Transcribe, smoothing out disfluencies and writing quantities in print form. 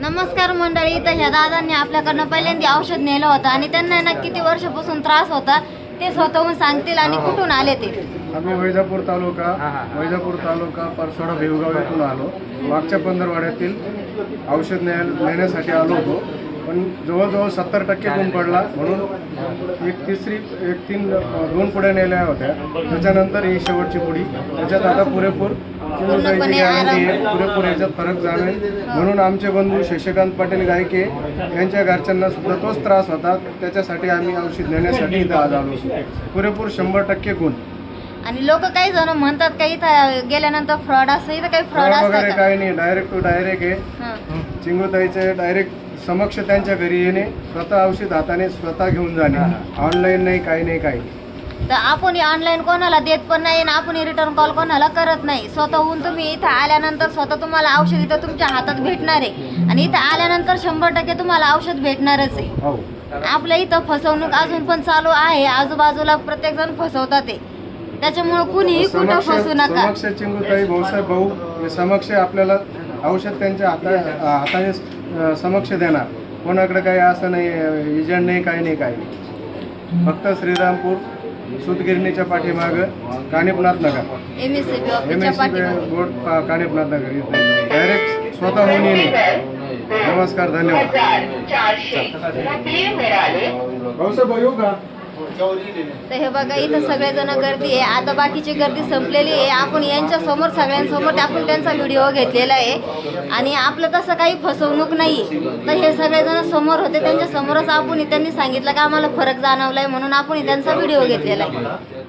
नमस्कार मंडळी. तर ह्या दादांनी आपल्याकडनं पहिल्यांदा औषध नेलं होतं आणि त्यांना ना किती वर्षापासून त्रास होता ते स्वतःहून सांगतील आणि कुठून आले ते. आम्ही वैजापूर तालुका परसोडा भिवगाव येथून आलो. मागच्या पंधरवाड्यातील औषध नेण्यासाठी आलो होतो, पण जवळजवळ 70% गुण पडला म्हणून दोन पुढे नेल्या होत्या. त्याच्यानंतर ही शेवटची पुडी. त्याच्यात आता पुरेपूर याच्यात फरक जाणवेल म्हणून आमचे बंधू शशिकांत पाटील गायके यांच्या घरच्यांना सुद्धा तोच त्रास होता. त्याच्यासाठी आम्ही औषध नेण्यासाठी इथं आज आलो. पुरेपूर 100% गुण. आणि लोक काही जण म्हणतात का इथं गेल्यानंतर फ्रॉड असं, इथं काही फ्रॉड वगैरे काही नाही. डायरेक्ट टू डायरेक्ट आहे. चिंगूताईचे डायरेक्ट समक्ष त्यांच्या घरी येणे, स्वतः औषध हाताने स्वतः घेऊन जाणे. ऑनलाईन नाही, काही नाही, काही नाही. तर आपण ऑनलाईन कोणाला देत पण नाही आणि आपण रिटर्न कॉल कोणाला करत नाही. स्वतःहून तुम्ही इथं आल्यानंतर स्वतः तुम्हाला औषध इथं तुमच्या हातात भेटणार आहे आणि इथं आल्यानंतर 100% तुम्हाला औषध भेटणारच आहे. आपल्या इथं फसवणूक अजून पण चालू आहे. आजूबाजूला प्रत्येक जण फसवतात ते. त्याच्यामुळे कुणीही कुठं फसू नका. समक्ष चिंगूताई भाऊसाहेब भाऊ समक्ष आपल्याला औषध त्यांच्या हाताने समक्ष देणार. कोणाकडे काही असं नाही, एजंट नाही, काही नाही, काही नाही. फक्त श्रीरामपूर सूतगिरणीच्या पाठीमागं कानिपनाथ नगर, MSCB बोर्ड कानिपनाथ नगर. डायरेक्ट स्वतःहून येणे. नमस्कार, धन्यवाद. भाऊसाहेब भाऊ येऊ का? तर हे बघा इथं सगळेजण गर्दी आहे. आता बाकीची गर्दी संपलेली आहे. आपण यांच्या समोर सगळ्यांसमोर आपण त्यांचा व्हिडिओ घेतलेला आहे आणि आपलं तसं काही फसवणूक नाही. तर हे सगळेजण समोर होते, त्यांच्या समोरच आपण त्यांनी सांगितलं का आम्हाला फरक जाणवलाय म्हणून आपण त्यांचा व्हिडिओ घेतलेला आहे.